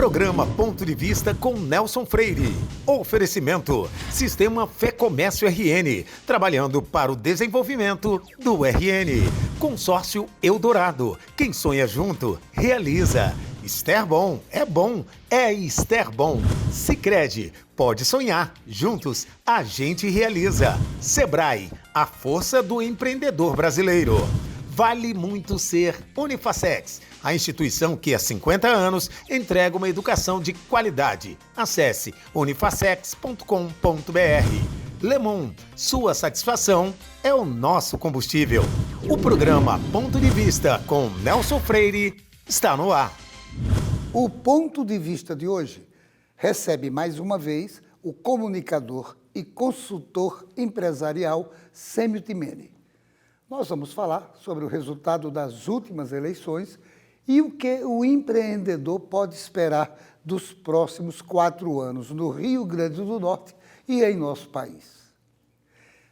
Programa Ponto de Vista com Nelson Freire. Oferecimento: Sistema Fé Comércio RN, trabalhando para o desenvolvimento do RN. Consórcio Eldorado, quem sonha junto, realiza. Esterbom, é Esterbom. Sicredi, pode sonhar, juntos a gente realiza. Sebrae, a força do empreendedor brasileiro. Vale muito ser Unifacex, a instituição que há 50 anos entrega uma educação de qualidade. Acesse unifacex.com.br. Lemon, sua satisfação é o nosso combustível. O programa Ponto de Vista com Nelson Freire está no ar. O Ponto de Vista de hoje recebe mais uma vez o comunicador e consultor empresarial Sêmio Timene. Nós vamos falar sobre o resultado das últimas eleições e o que o empreendedor pode esperar dos próximos 4 anos no Rio Grande do Norte e em nosso país.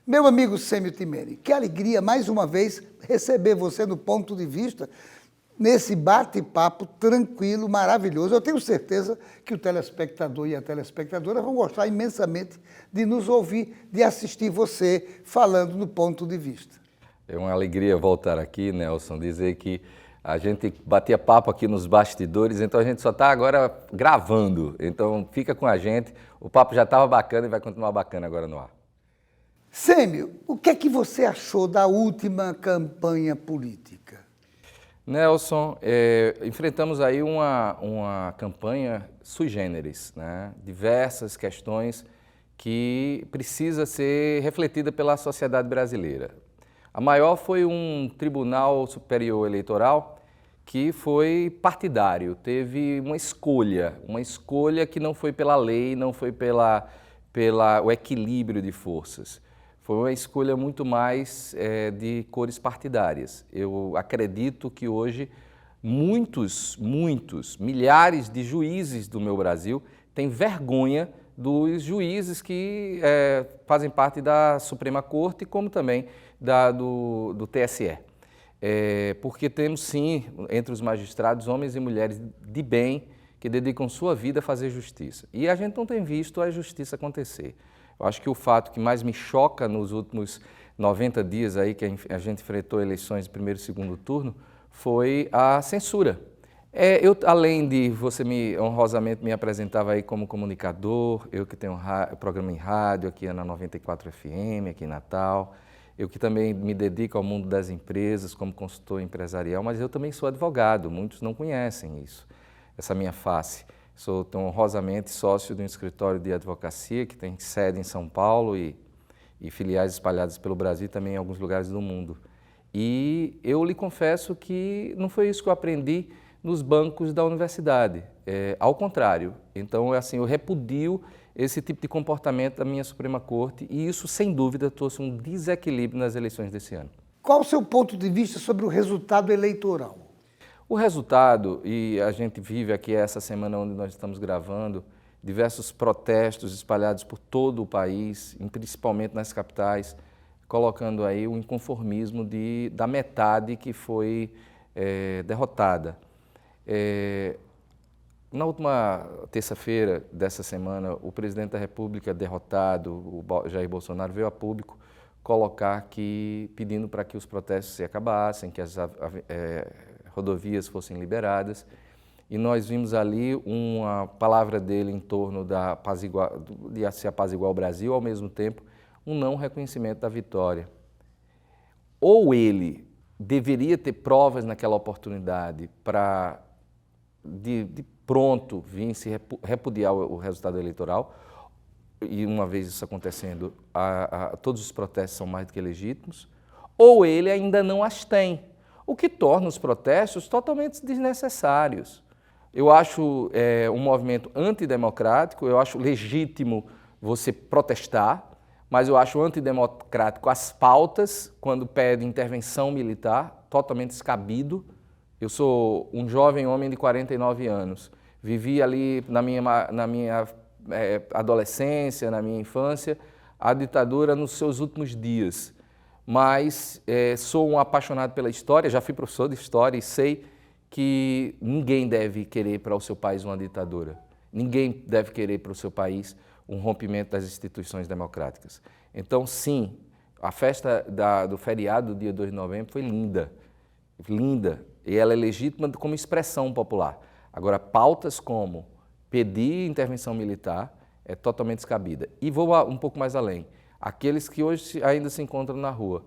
Meu amigo Sêmio Timene, que alegria mais uma vez receber você no Ponto de Vista, nesse bate-papo tranquilo, maravilhoso. Eu tenho certeza que o telespectador e a telespectadora vão gostar imensamente de nos ouvir, de assistir você falando no Ponto de Vista. É uma alegria voltar aqui, Nelson, dizer que a gente batia papo aqui nos bastidores, então a gente só está agora gravando. Então fica com a gente, o papo já estava bacana e vai continuar bacana agora no ar. Sêmio, o que é que você achou da última campanha política? Nelson, enfrentamos aí uma campanha sui generis, né? Diversas questões que precisa ser refletida pela sociedade brasileira. A maior foi um Tribunal Superior Eleitoral que foi partidário, teve uma escolha que não foi pela lei, não foi o equilíbrio de forças. Foi uma escolha muito mais de cores partidárias. Eu acredito que hoje milhares de juízes do meu Brasil têm vergonha dos juízes que fazem parte da Suprema Corte, como também do TSE. Porque temos sim, entre os magistrados, homens e mulheres de bem que dedicam sua vida a fazer justiça. E a gente não tem visto a justiça acontecer. Eu acho que o fato que mais me choca nos últimos 90 dias aí que a gente enfrentou eleições de primeiro e segundo turno foi a censura. Além de você honrosamente me apresentava aí como comunicador, eu que tenho programa em rádio aqui na 94 FM, aqui em Natal, eu que também me dedico ao mundo das empresas como consultor empresarial, mas eu também sou advogado, muitos não conhecem isso, essa minha face. Sou honrosamente sócio de um escritório de advocacia que tem sede em São Paulo e filiais espalhadas pelo Brasil e também em alguns lugares do mundo. E eu lhe confesso que não foi isso que eu aprendi nos bancos da universidade, ao contrário. Então, eu repudio esse tipo de comportamento da minha Suprema Corte e isso, sem dúvida, trouxe um desequilíbrio nas eleições desse ano. Qual o seu ponto de vista sobre o resultado eleitoral? O resultado, e a gente vive aqui essa semana onde nós estamos gravando, diversos protestos espalhados por todo o país, principalmente nas capitais, colocando aí o inconformismo da metade que foi derrotada. Na última terça-feira dessa semana, o presidente da República derrotado, o Jair Bolsonaro, veio a público pedindo para que os protestos se acabassem, que as rodovias fossem liberadas. E nós vimos ali uma palavra dele em torno de se apaziguar o Brasil, ao mesmo tempo, um não reconhecimento da vitória. Ou ele deveria ter provas naquela oportunidade para, de pronto, vir se repudiar o resultado eleitoral, e uma vez isso acontecendo, todos os protestos são mais do que legítimos, ou ele ainda não as tem, o que torna os protestos totalmente desnecessários. Eu acho um movimento antidemocrático, eu acho legítimo você protestar, mas eu acho antidemocrático as pautas, quando pede intervenção militar, totalmente descabido. Eu sou um jovem homem de 49 anos, vivi ali na minha adolescência, na minha infância, a ditadura nos seus últimos dias. Mas sou um apaixonado pela história, já fui professor de história e sei que ninguém deve querer para o seu país uma ditadura. Ninguém deve querer para o seu país um rompimento das instituições democráticas. Então, sim, a festa do feriado do dia 2 de novembro foi linda, linda, e ela é legítima como expressão popular. Agora, pautas como pedir intervenção militar é totalmente descabida. E vou um pouco mais além. Aqueles que hoje ainda se encontram na rua,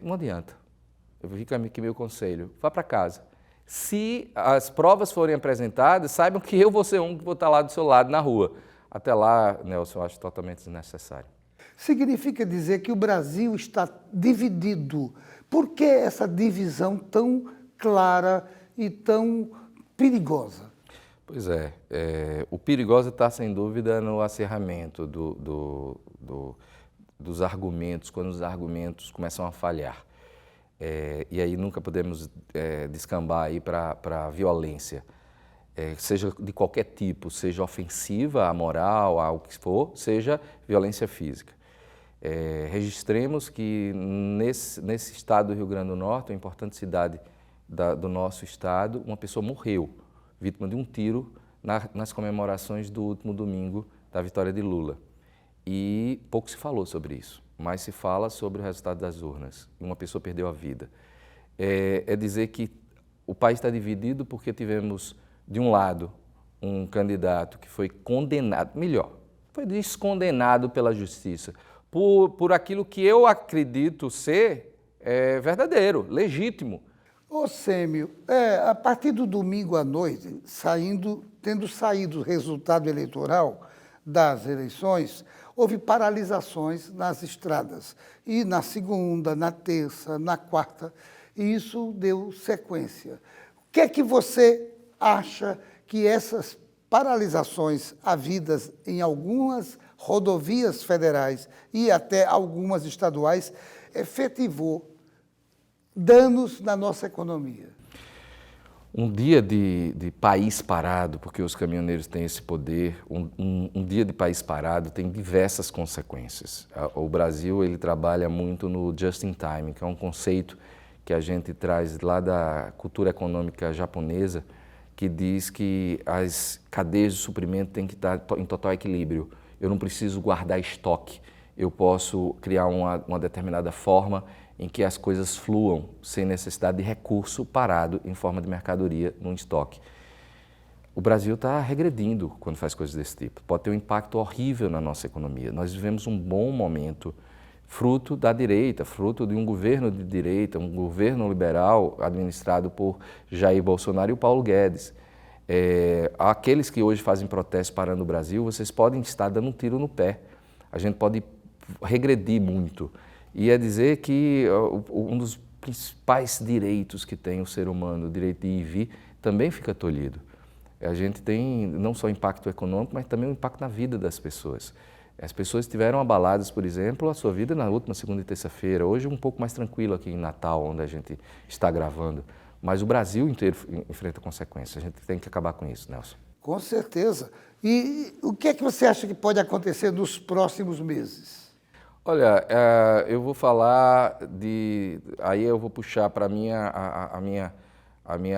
não adianta. Eu fico aqui meu conselho, vá para casa. Se as provas forem apresentadas, saibam que eu vou ser um que vou estar lá do seu lado na rua. Até lá, Nelson, eu acho totalmente desnecessário. Significa dizer que o Brasil está dividido. Por que essa divisão tão clara e tão perigosa? Pois é, o perigoso está, sem dúvida, no acerramento dos argumentos, quando os argumentos começam a falhar. E aí nunca podemos descambar aí para a violência, seja de qualquer tipo, seja ofensiva à moral, ao que for, seja violência física. Registremos que nesse estado do Rio Grande do Norte, uma importante cidade do nosso estado, uma pessoa morreu, vítima de um tiro nas comemorações do último domingo da vitória de Lula. E pouco se falou sobre isso, mas se fala sobre o resultado das urnas. Uma pessoa perdeu a vida. É dizer que o país está dividido porque tivemos, de um lado, um candidato que foi condenado, melhor, foi descondenado pela justiça, por aquilo que eu acredito ser verdadeiro, legítimo. Ô Sêmio, a partir do domingo à noite, tendo saído o resultado eleitoral das eleições, houve paralisações nas estradas. E na segunda, na terça, na quarta, e isso deu sequência. O que é que você acha que essas paralisações havidas em algumas rodovias federais e até algumas estaduais efetivou danos na nossa economia? Um dia de país parado, porque os caminhoneiros têm esse poder, um dia de país parado tem diversas consequências. O Brasil ele trabalha muito no just in time, que é um conceito que a gente traz lá da cultura econômica japonesa, que diz que as cadeias de suprimento têm que estar em total equilíbrio. Eu não preciso guardar estoque, eu posso criar uma determinada forma em que as coisas fluam sem necessidade de recurso parado em forma de mercadoria num estoque. O Brasil está regredindo quando faz coisas desse tipo. Pode ter um impacto horrível na nossa economia. Nós vivemos um bom momento, fruto da direita, fruto de um governo de direita, um governo liberal administrado por Jair Bolsonaro e o Paulo Guedes. Aqueles que hoje fazem protestos parando o Brasil, vocês podem estar dando um tiro no pé. A gente pode regredir muito. E é dizer que um dos principais direitos que tem o ser humano, o direito de ir e vir, também fica tolhido. A gente tem não só impacto econômico, mas também um impacto na vida das pessoas. As pessoas estiveram abaladas, por exemplo, a sua vida na última segunda e terça-feira. Hoje um pouco mais tranquilo aqui em Natal, onde a gente está gravando. Mas o Brasil inteiro enfrenta consequências. A gente tem que acabar com isso, Nelson. Com certeza. E o que é que você acha que pode acontecer nos próximos meses? Olha, eu vou falar aí eu vou puxar para a minha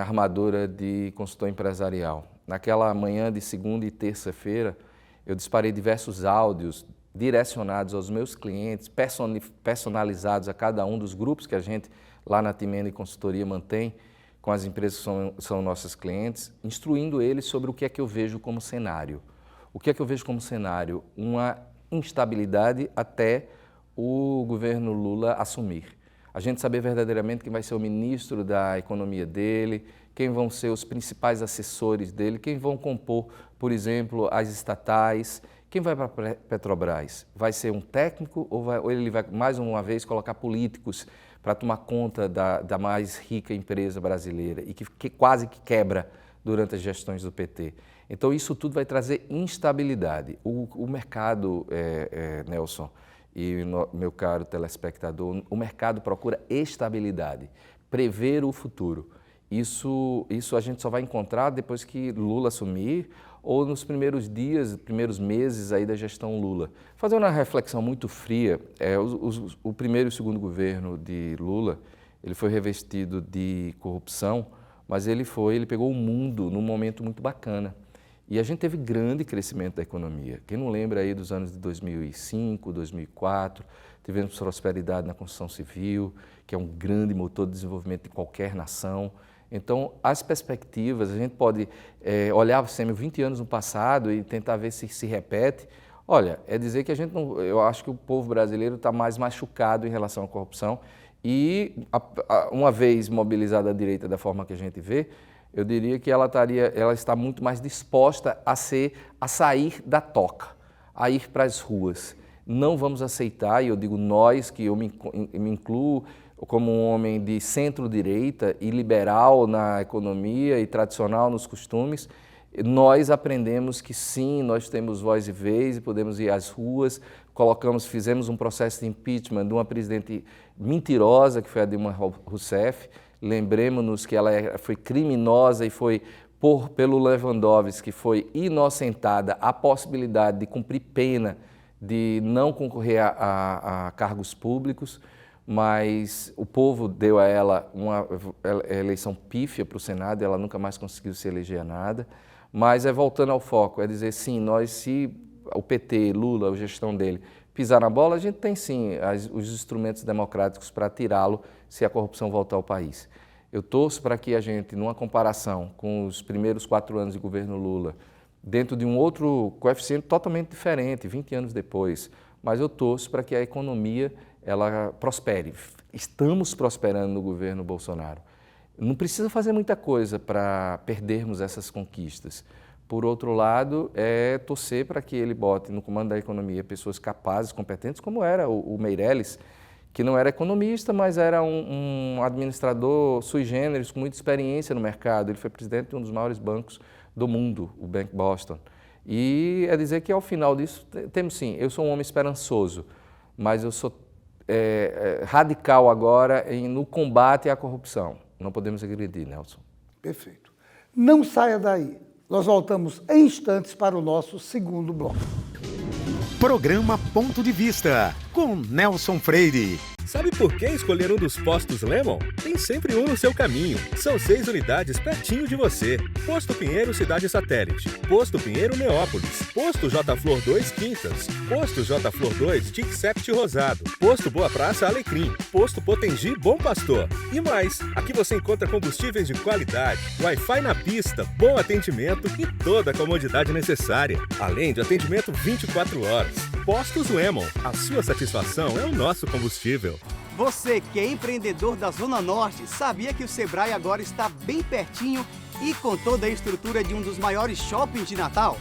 armadura de consultor empresarial. Naquela manhã de segunda e terça-feira, eu disparei diversos áudios direcionados aos meus clientes, personalizados a cada um dos grupos que a gente lá na Timene Consultoria mantém com as empresas que são nossas clientes, instruindo eles sobre o que é que eu vejo como cenário. O que é que eu vejo como cenário? Uma instabilidade até o governo Lula assumir. A gente saber verdadeiramente quem vai ser o ministro da economia dele, quem vão ser os principais assessores dele, quem vão compor, por exemplo, as estatais, quem vai para a Petrobras? Vai ser um técnico ou ele vai, mais uma vez, colocar políticos para tomar conta da mais rica empresa brasileira e que quase que quebra durante as gestões do PT? Então, isso tudo vai trazer instabilidade. O mercado, Nelson, e meu caro telespectador, o mercado procura estabilidade, prever o futuro. Isso a gente só vai encontrar depois que Lula assumir ou nos primeiros dias, primeiros meses aí da gestão Lula. Fazendo uma reflexão muito fria, o primeiro e o segundo governo de Lula, ele foi revestido de corrupção, mas ele pegou o mundo num momento muito bacana. E a gente teve grande crescimento da economia. Quem não lembra aí dos anos de 2005, 2004, tivemos prosperidade na construção civil, que é um grande motor de desenvolvimento de qualquer nação. Então, as perspectivas, a gente pode olhar sempre 20 anos no passado e tentar ver se repete. Olha, é dizer que eu acho que o povo brasileiro está mais machucado em relação à corrupção e, uma vez mobilizada a direita da forma que a gente vê, eu diria que ela está muito mais disposta a sair da toca, a ir para as ruas. Não vamos aceitar, e eu digo nós, que eu me incluo como um homem de centro-direita e liberal na economia e tradicional nos costumes, nós aprendemos que sim, nós temos voz e vez e podemos ir às ruas, fizemos um processo de impeachment de uma presidente mentirosa, que foi a Dilma Rousseff. Lembremos-nos que ela foi criminosa e foi, pelo Lewandowski, que foi inocentada a possibilidade de cumprir pena, de não concorrer a cargos públicos, mas o povo deu a ela uma eleição pífia para o Senado, ela nunca mais conseguiu se eleger a nada. Mas voltando ao foco, é dizer sim, se o PT, Lula, a gestão dele, pisar na bola, a gente tem sim os instrumentos democráticos para tirá-lo se a corrupção voltar ao país. Eu torço para que a gente, numa comparação com os primeiros 4 anos de governo Lula, dentro de um outro coeficiente totalmente diferente, 20 anos depois, mas eu torço para que a economia ela prospere. Estamos prosperando no governo Bolsonaro. Não precisa fazer muita coisa para perdermos essas conquistas. Por outro lado, é torcer para que ele bote no comando da economia pessoas capazes, competentes, como era o Meirelles, que não era economista, mas era um administrador sui generis, com muita experiência no mercado. Ele foi presidente de um dos maiores bancos do mundo, o Bank Boston. E é dizer que ao final disso, temos sim, eu sou um homem esperançoso, mas eu sou radical agora no combate à corrupção. Não podemos agredir, Nelson. Perfeito. Não saia daí. Nós voltamos em instantes para o nosso segundo bloco. Programa Ponto de Vista, com Nelson Freire. Sabe por que escolher um dos postos Lemon? Tem sempre um no seu caminho. São 6 unidades pertinho de você. Posto Pinheiro Cidade Satélite. Posto Pinheiro Neópolis. Posto J Flor 2 Quintas. Posto J Flor 2 Tic-Sept Rosado. Posto Boa Praça Alecrim. Posto Potengi Bom Pastor. E mais, aqui você encontra combustíveis de qualidade, Wi-Fi na pista, bom atendimento e toda a comodidade necessária. Além de atendimento 24 horas. Postos Lemon. A sua satisfação é o nosso combustível. Você que é empreendedor da Zona Norte, sabia que o Sebrae agora está bem pertinho e com toda a estrutura de um dos maiores shoppings de Natal?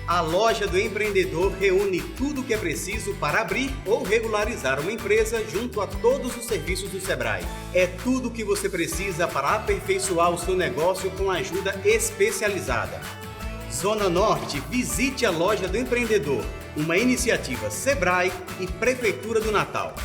A loja do empreendedor reúne tudo o que é preciso para abrir ou regularizar uma empresa junto a todos os serviços do Sebrae. É tudo o que você precisa para aperfeiçoar o seu negócio com ajuda especializada. Zona Norte, visite a loja do empreendedor, uma iniciativa Sebrae e Prefeitura do Natal.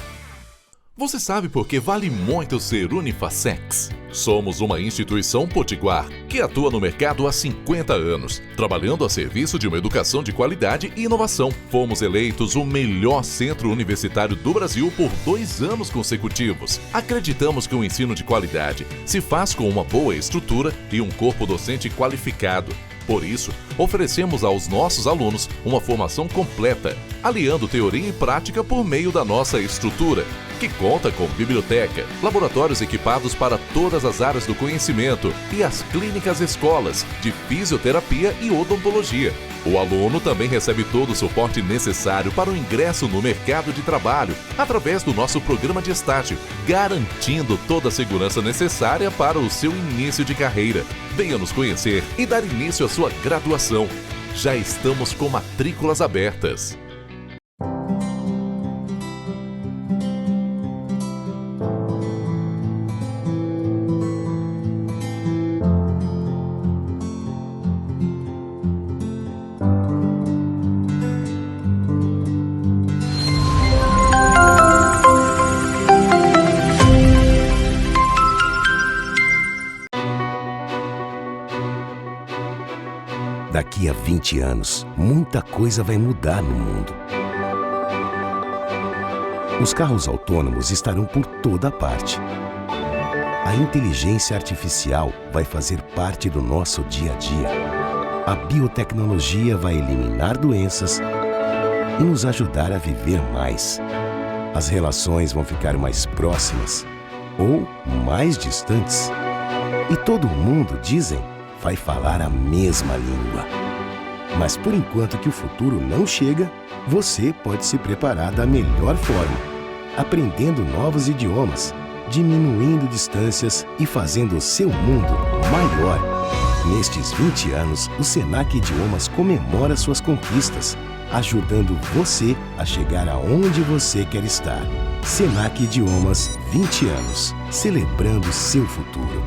Você sabe por que vale muito ser Unifacex? Somos uma instituição potiguar que atua no mercado há 50 anos, trabalhando a serviço de uma educação de qualidade e inovação. Fomos eleitos o melhor centro universitário do Brasil por 2 anos consecutivos. Acreditamos que o ensino de qualidade se faz com uma boa estrutura e um corpo docente qualificado. Por isso, oferecemos aos nossos alunos uma formação completa, aliando teoria e prática por meio da nossa estrutura, que conta com biblioteca, laboratórios equipados para todas as áreas do conhecimento e as clínicas escolas de fisioterapia e odontologia. O aluno também recebe todo o suporte necessário para o ingresso no mercado de trabalho, através do nosso programa de estágio, garantindo toda a segurança necessária para o seu início de carreira. Venha nos conhecer e dar início à sua graduação. Já estamos com matrículas abertas. Daqui a 20 anos, muita coisa vai mudar no mundo. Os carros autônomos estarão por toda parte. A inteligência artificial vai fazer parte do nosso dia a dia. A biotecnologia vai eliminar doenças e nos ajudar a viver mais. As relações vão ficar mais próximas ou mais distantes. E todo mundo, dizem, vai falar a mesma língua. Mas por enquanto que o futuro não chega, você pode se preparar da melhor forma, aprendendo novos idiomas, diminuindo distâncias e fazendo o seu mundo maior. Nestes 20 anos, o Senac Idiomas comemora suas conquistas, ajudando você a chegar aonde você quer estar. Senac Idiomas, 20 anos, celebrando seu futuro.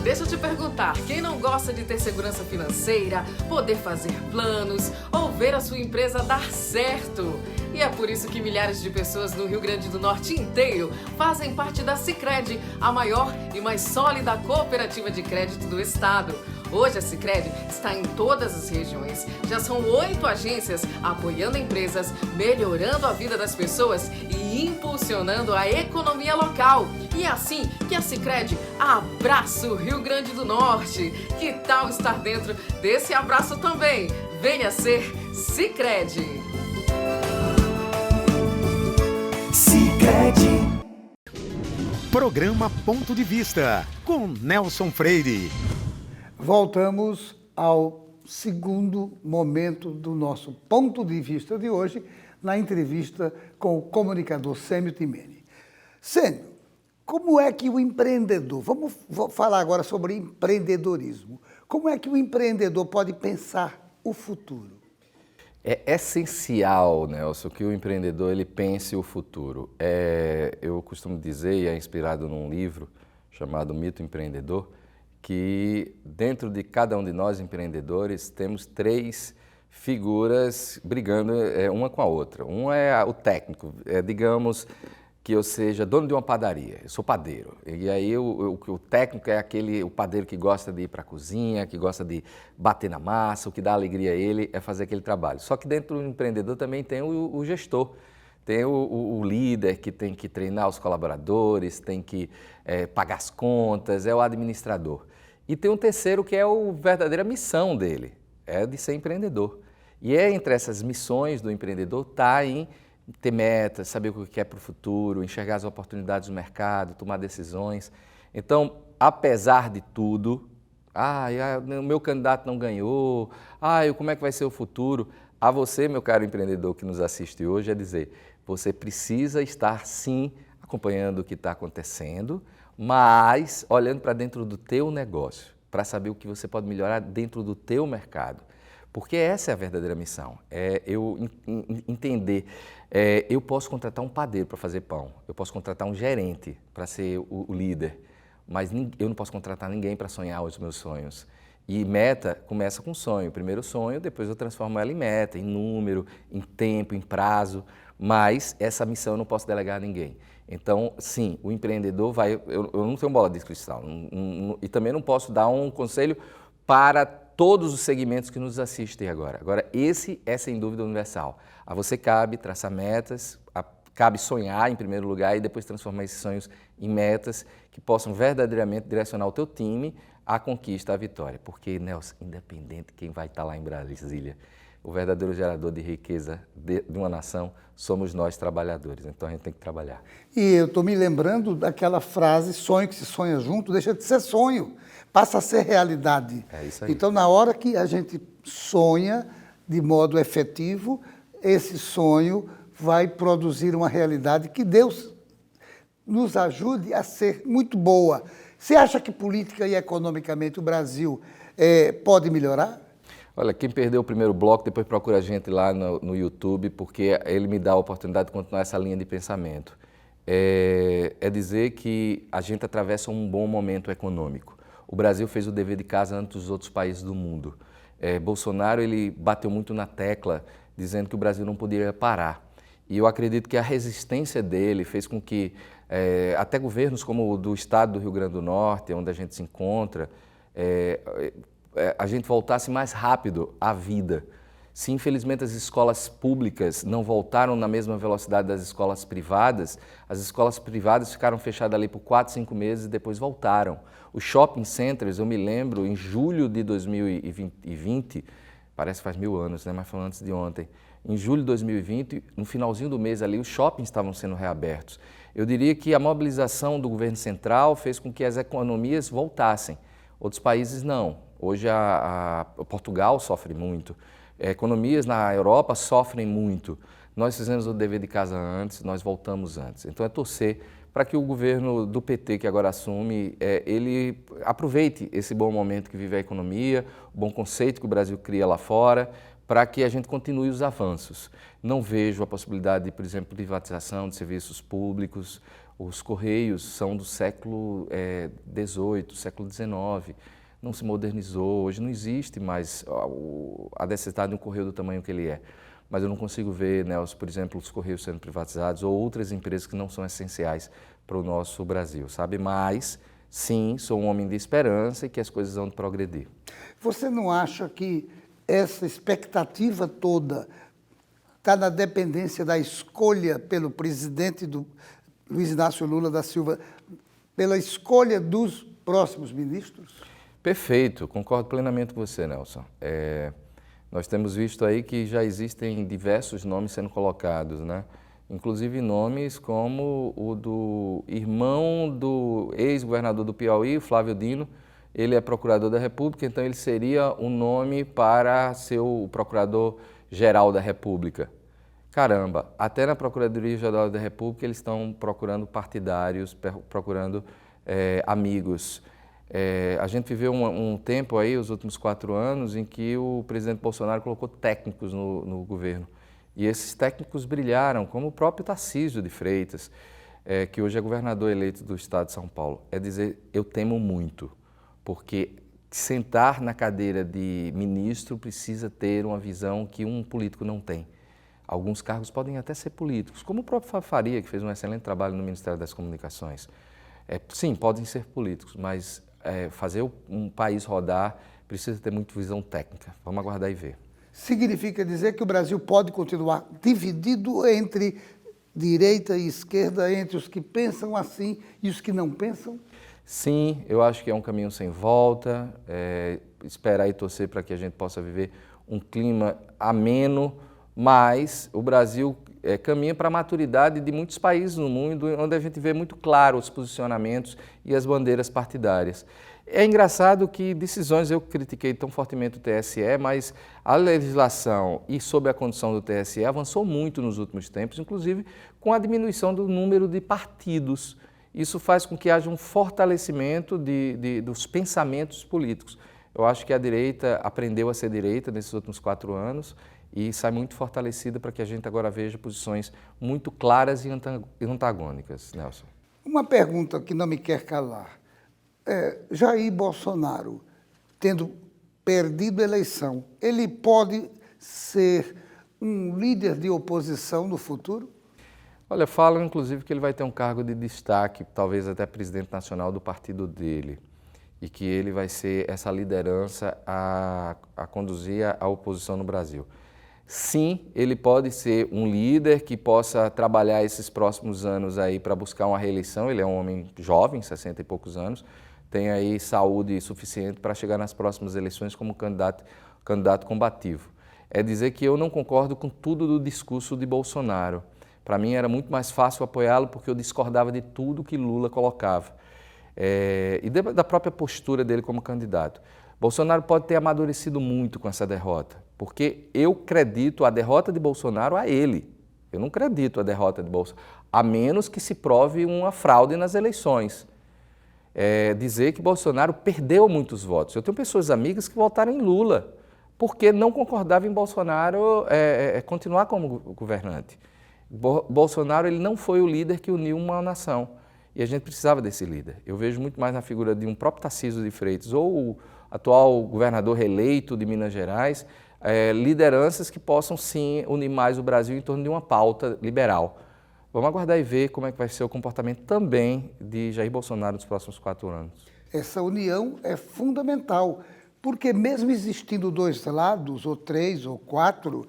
Deixa eu te perguntar, quem não gosta de ter segurança financeira, poder fazer planos ou ver a sua empresa dar certo? E é por isso que milhares de pessoas no Rio Grande do Norte inteiro fazem parte da Sicredi, a maior e mais sólida cooperativa de crédito do estado. Hoje a Sicredi está em todas as regiões. Já são 8 agências apoiando empresas, melhorando a vida das pessoas e impulsionando a economia local. E é assim que a Sicredi abraça o Rio Grande do Norte. Que tal estar dentro desse abraço também? Venha ser Sicredi. Sicredi. Programa Ponto de Vista com Nelson Freire. Voltamos ao segundo momento do nosso ponto de vista de hoje, na entrevista com o comunicador Sêmio Timene. Sêmio, como é que o empreendedor, vamos falar agora sobre empreendedorismo, como é que o empreendedor pode pensar o futuro? É essencial, Nelson, que o empreendedor ele pense o futuro. Eu costumo dizer, e é inspirado num livro chamado Mito Empreendedor, que dentro de cada um de nós empreendedores temos 3 figuras brigando uma com a outra. Um é o técnico, digamos que eu seja dono de uma padaria, eu sou padeiro. E aí o técnico é o padeiro que gosta de ir para a cozinha, que gosta de bater na massa, o que dá alegria a ele é fazer aquele trabalho. Só que dentro do empreendedor também tem o gestor. Tem o líder que tem que treinar os colaboradores, tem que pagar as contas, é o administrador. E tem um terceiro que é a verdadeira missão dele, é de ser empreendedor. E entre essas missões do empreendedor está em ter metas, saber o que quer para o futuro, enxergar as oportunidades do mercado, tomar decisões. Então, apesar de tudo, o meu candidato não ganhou, como é que vai ser o futuro? A você, meu caro empreendedor que nos assiste hoje, é dizer, você precisa estar, sim, acompanhando o que está acontecendo, mas olhando para dentro do teu negócio, para saber o que você pode melhorar dentro do teu mercado. Porque essa é a verdadeira missão, é eu entender, eu posso contratar um padeiro para fazer pão, eu posso contratar um gerente para ser o líder, mas eu não posso contratar ninguém para sonhar os meus sonhos. E meta começa com sonho, primeiro sonho, depois eu transformo ela em meta, em número, em tempo, em prazo, mas essa missão eu não posso delegar a ninguém. Então, sim, o empreendedor eu não tenho bola de cristal e também não posso dar um conselho para todos os segmentos que nos assistem agora. Agora, esse é sem dúvida universal. A você cabe traçar metas, cabe sonhar em primeiro lugar e depois transformar esses sonhos em metas que possam verdadeiramente direcionar o teu time à conquista, à vitória. Porque, Nelson, independente de quem vai estar lá em Brasília, o verdadeiro gerador de riqueza de uma nação somos nós, trabalhadores. Então, a gente tem que trabalhar. E eu estou me lembrando daquela frase, sonho que se sonha junto, deixa de ser sonho, passa a ser realidade. É isso aí. Então, na hora que a gente sonha de modo efetivo, esse sonho vai produzir uma realidade que Deus nos ajude a ser muito boa. Você acha que política e economicamente o Brasil pode melhorar? Olha, quem perdeu o primeiro bloco, depois procura a gente lá no YouTube, porque ele me dá a oportunidade de continuar essa linha de pensamento. É dizer que a gente atravessa um bom momento econômico. O Brasil fez o dever de casa antes dos outros países do mundo. Bolsonaro ele bateu muito na tecla, dizendo que o Brasil não poderia parar. E eu acredito que a resistência dele fez com que até governos como o do estado do Rio Grande do Norte, onde a gente se encontra, a gente voltasse mais rápido à vida. Se infelizmente as escolas públicas não voltaram na mesma velocidade das escolas privadas, as escolas privadas ficaram fechadas ali por 4, 5 meses e depois voltaram. Os shopping centers, eu me lembro, em julho de 2020, parece que faz 1000 anos, né? Mas foi antes de ontem, em julho de 2020, no finalzinho do mês ali, os shoppings estavam sendo reabertos. Eu diria que a mobilização do governo central fez com que as economias voltassem. Outros países não. Hoje Portugal sofre muito. Economias na Europa sofrem muito. Nós fizemos o dever de casa antes, nós voltamos antes. Então é torcer para que o governo do PT que agora assume, ele aproveite esse bom momento que vive a economia, o bom conceito que o Brasil cria lá fora, para que a gente continue os avanços. Não vejo a possibilidade de, por exemplo, privatização de serviços públicos. Os Correios são do século XVIII, século XIX. Não se modernizou, hoje não existe mais a necessidade de um correio do tamanho que ele é. Mas eu não consigo ver, Nelson, por exemplo, os Correios sendo privatizados ou outras empresas que não são essenciais para o nosso Brasil, sabe? Mas, sim, sou um homem de esperança e que as coisas vão progredir. Você não acha que essa expectativa toda está na dependência da escolha pelo presidente Luiz Inácio Lula da Silva, pela escolha dos próximos ministros? Perfeito, concordo plenamente com você, Nelson. Nós temos visto aí que já existem diversos nomes sendo colocados, né? Inclusive nomes como o do irmão do ex-governador do Piauí, Flávio Dino. Ele é procurador da República, então ele seria um nome para ser o procurador-geral da República. Caramba, até na Procuradoria-Geral da República eles estão procurando partidários, procurando amigos. A gente viveu um tempo aí, os últimos 4 anos, em que o presidente Bolsonaro colocou técnicos no governo. E esses técnicos brilharam, como o próprio Tarcísio de Freitas, que hoje é governador eleito do estado de São Paulo. É dizer, eu temo muito, porque sentar na cadeira de ministro precisa ter uma visão que um político não tem. Alguns cargos podem até ser políticos, como o próprio Faria, que fez um excelente trabalho no Ministério das Comunicações. Sim, podem ser políticos, mas fazer um país rodar precisa ter muita visão técnica. Vamos aguardar e ver. Significa dizer que o Brasil pode continuar dividido entre direita e esquerda, entre os que pensam assim e os que não pensam? Sim, eu acho que é um caminho sem volta. Esperar e torcer para que a gente possa viver um clima ameno, mas o Brasil caminha para a maturidade de muitos países no mundo, onde a gente vê muito claro os posicionamentos e as bandeiras partidárias. É engraçado que decisões, eu critiquei tão fortemente o TSE, mas a legislação e sob a condução do TSE avançou muito nos últimos tempos, inclusive com a diminuição do número de partidos. Isso faz com que haja um fortalecimento dos pensamentos políticos. Eu acho que a direita aprendeu a ser direita nesses últimos 4 anos e sai muito fortalecida para que a gente agora veja posições muito claras e antagônicas, Nelson. Uma pergunta que não me quer calar. Jair Bolsonaro, tendo perdido a eleição, ele pode ser um líder de oposição no futuro? Olha, falam inclusive que ele vai ter um cargo de destaque, talvez até presidente nacional do partido dele, e que ele vai ser essa liderança a conduzir a oposição no Brasil. Sim, ele pode ser um líder que possa trabalhar esses próximos anos aí para buscar uma reeleição. Ele é um homem jovem, 60 e poucos anos, tem aí saúde suficiente para chegar nas próximas eleições como candidato combativo. É dizer que eu não concordo com tudo do discurso de Bolsonaro. Para mim era muito mais fácil apoiá-lo porque eu discordava de tudo que Lula colocava. E da própria postura dele como candidato. Bolsonaro pode ter amadurecido muito com essa derrota, porque eu acredito a derrota de Bolsonaro a ele. Eu não acredito a derrota de Bolsonaro, a menos que se prove uma fraude nas eleições. Dizer que Bolsonaro perdeu muitos votos. Eu tenho pessoas amigas que votaram em Lula, porque não concordavam em Bolsonaro continuar como governante. Bolsonaro ele não foi o líder que uniu uma nação. E a gente precisava desse líder. Eu vejo muito mais na figura de um próprio Tarcísio de Freitas ou o atual governador reeleito de Minas Gerais, lideranças que possam sim unir mais o Brasil em torno de uma pauta liberal. Vamos aguardar e ver como é que vai ser o comportamento também de Jair Bolsonaro nos próximos 4 anos. Essa união é fundamental, Porque mesmo existindo dois lados, ou três, ou quatro,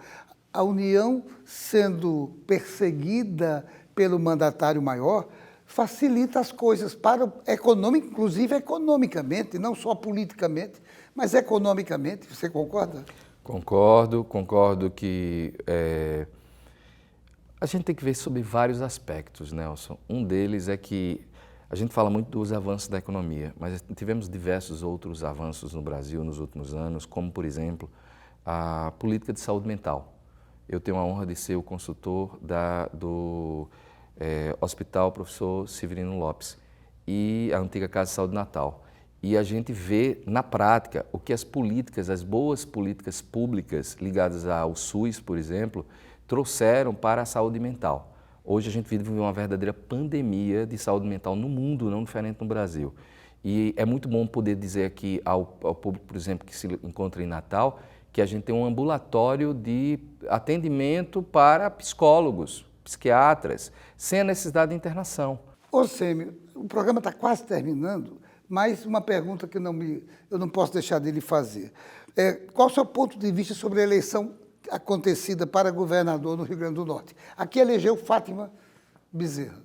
a União sendo perseguida pelo mandatário maior, facilita as coisas para inclusive economicamente, não só politicamente, mas economicamente. Você concorda? Concordo que a gente tem que ver sobre vários aspectos, Nelson. Um deles é que a gente fala muito dos avanços da economia, mas tivemos diversos outros avanços no Brasil nos últimos anos, como, por exemplo, a política de saúde mental. Eu tenho a honra de ser o consultor do Hospital Professor Severino Lopes e a antiga Casa de Saúde Natal. E a gente vê na prática o que as boas políticas públicas ligadas ao SUS, por exemplo, trouxeram para a saúde mental. Hoje a gente vive uma verdadeira pandemia de saúde mental no mundo, não diferente no Brasil. E é muito bom poder dizer aqui ao público, por exemplo, que se encontra em Natal, que a gente tem um ambulatório de atendimento para psicólogos, psiquiatras, sem a necessidade de internação. Ô, Sêmio, o programa está quase terminando, mas uma pergunta que eu não posso deixar de lhe fazer. Qual o seu ponto de vista sobre a eleição acontecida para governador no Rio Grande do Norte? Aqui elegeu Fátima Bezerra.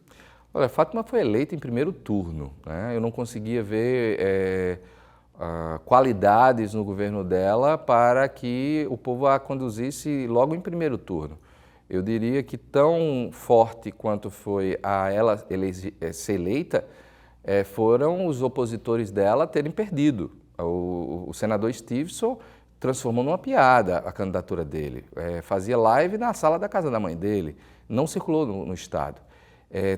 Olha, Fátima foi eleita em primeiro turno, né? Eu não conseguia ver qualidades no governo dela para que o povo a conduzisse logo em primeiro turno. Eu diria que tão forte quanto foi ela ser eleita, foram os opositores dela terem perdido. O senador Stevenson transformou numa piada a candidatura dele. Fazia live na sala da casa da mãe dele, não circulou no Estado.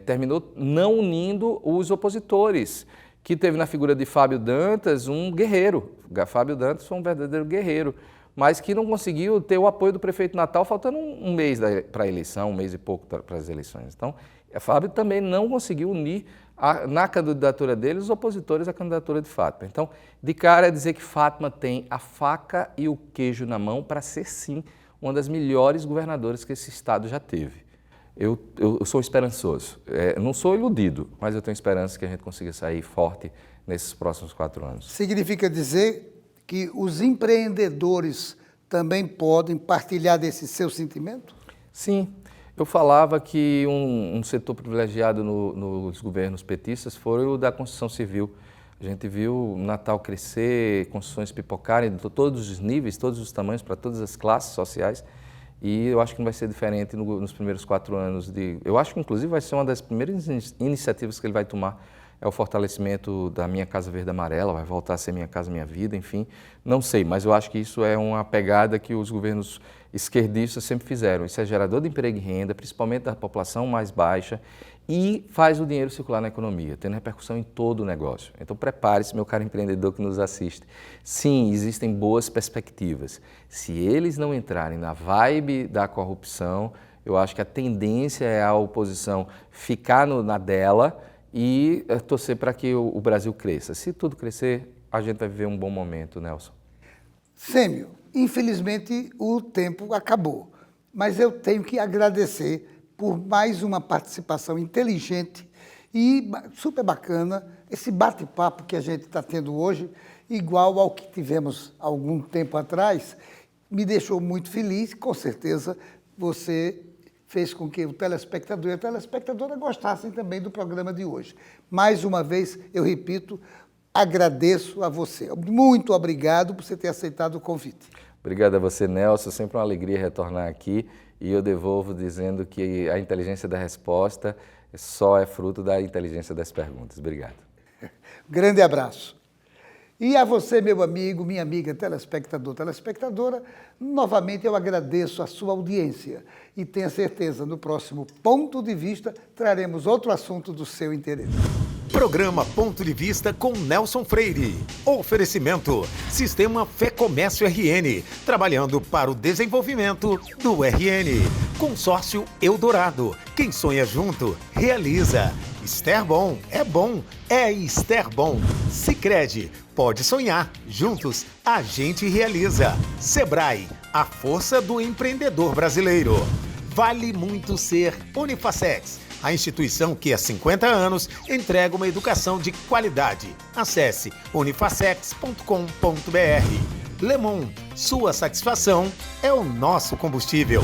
Terminou não unindo os opositores, que teve na figura de Fábio Dantas um guerreiro. Fábio Dantas foi um verdadeiro guerreiro, mas que não conseguiu ter o apoio do prefeito de Natal, faltando um mês para a eleição, um mês e pouco para as eleições. Então, Fábio também não conseguiu unir na candidatura dele os opositores à candidatura de Fátima. Então, de cara é dizer que Fátima tem a faca e o queijo na mão para ser, sim, uma das melhores governadoras que esse Estado já teve. Eu sou esperançoso, não sou iludido, mas eu tenho esperança que a gente consiga sair forte nesses próximos 4 anos. Significa dizer que os empreendedores também podem partilhar desse seu sentimento? Sim. Eu falava que um setor privilegiado nos governos petistas foi o da construção civil. A gente viu Natal crescer, construções pipocarem de todos os níveis, todos os tamanhos, para todas as classes sociais. E eu acho que não vai ser diferente nos primeiros 4 anos. Eu acho que, inclusive, vai ser uma das primeiras iniciativas que ele vai tomar, é o fortalecimento da Minha Casa Verde Amarela, vai voltar a ser Minha Casa Minha Vida, enfim. Não sei, mas eu acho que isso é uma pegada que os governos esquerdistas sempre fizeram. Isso é gerador de emprego e renda, principalmente da população mais baixa, e faz o dinheiro circular na economia, tendo repercussão em todo o negócio. Então prepare-se, meu caro empreendedor que nos assiste. Sim, existem boas perspectivas. Se eles não entrarem na vibe da corrupção, eu acho que a tendência é a oposição ficar na dela e torcer para que o Brasil cresça. Se tudo crescer, a gente vai viver um bom momento, Nelson. Sêmio, infelizmente o tempo acabou, mas eu tenho que agradecer por mais uma participação inteligente e super bacana, esse bate-papo que a gente está tendo hoje, igual ao que tivemos algum tempo atrás, me deixou muito feliz. Com certeza você fez com que o telespectador e a telespectadora gostassem também do programa de hoje. Mais uma vez, eu repito, agradeço a você. Muito obrigado por você ter aceitado o convite. Obrigado a você, Nelson. Sempre uma alegria retornar aqui. E eu devolvo dizendo que a inteligência da resposta só é fruto da inteligência das perguntas. Obrigado. Grande abraço. E a você, meu amigo, minha amiga telespectador, telespectadora, novamente eu agradeço a sua audiência e tenha certeza, no próximo Ponto de Vista, traremos outro assunto do seu interesse. Programa Ponto de Vista com Nelson Freire. Oferecimento: Sistema Fé Comércio RN, trabalhando para o desenvolvimento do RN. Consórcio Eldorado. Quem sonha junto, realiza. Esterbom é Esterbom. Sicredi, pode sonhar, juntos a gente realiza. Sebrae, a força do empreendedor brasileiro. Vale muito ser Unifacex. A instituição que há 50 anos entrega uma educação de qualidade. Acesse unifacex.com.br. Lemon, sua satisfação é o nosso combustível.